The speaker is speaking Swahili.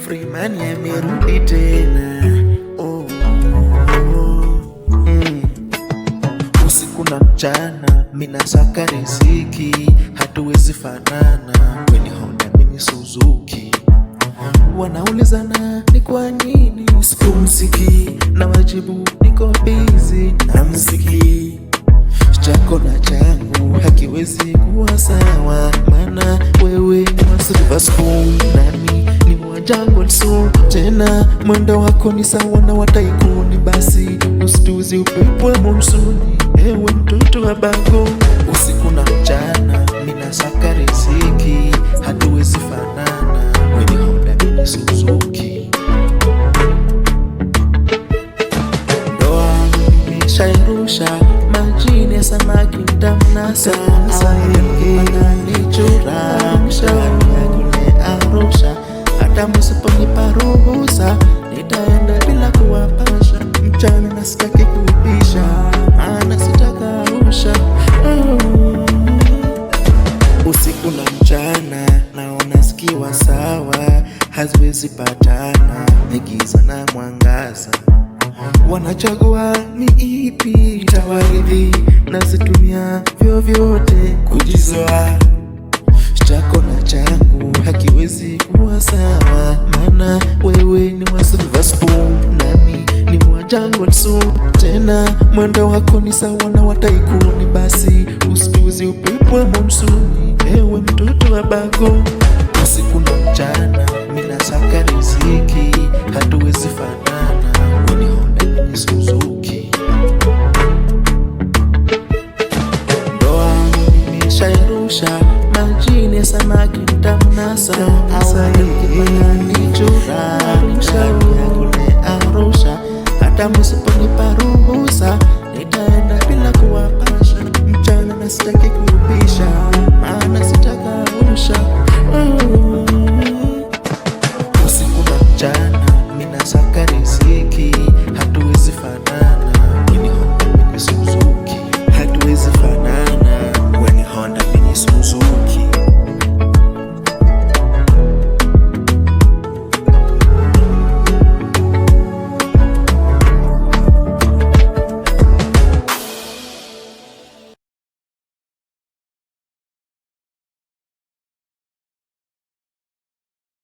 Freeman amerudi tena. Usiku na mchana minasaka riziki, hatuwezi fanana. Weni Honda mini Suzuki, wanaulizana ni kwa nini sikumsiki, na wajibu niko busy na mziki. Chako na changu hakiwezi kuwa sawa, mana wewe ni wa silver spoon nami ni wa jungle soul. Tena mwendo wako ni sawa na wataikuni, basi usituzi upepo wa monsuni, ewe mtoto wa Bago. Usiku na mchana minasaka riziki, hatuwezi fanana. Weni Honda mini Suzuki, ndoa nimeshairusha, majini ya samaki mtamnasa. Nichuramusha kule Arusha, hata msiponipa ruhusa nitaenda bila kuwapasha. Mchana na sitaki kuipisha, maana sitakausha. Usiku na mchana naona zikiwa sawa, haziwezi patana, ni giza na mwangaza. Wanachagua ni ipi tawaridhi, nazitumia vyovyote kujizoa. Chako na changu hakiwezi kuwa sawa, mana wewe ni wa silver spoon nami ni wa jungle soul. Tena mwendo wako ni sawa na wataikuni, basi usituzi upepo wa monsuni, ewe mtoto wa Bago. Usiku na mchana minasaka riziki, hatuwezi fanana. Weni Honda mini Suzuki, ndoa nimeshairusha, majini ya samaki mtamnasa. Nichuramusha kule Arusha, hata msiponipa ruhusa nitaenda bila kuwapasha. Mchana na sitaki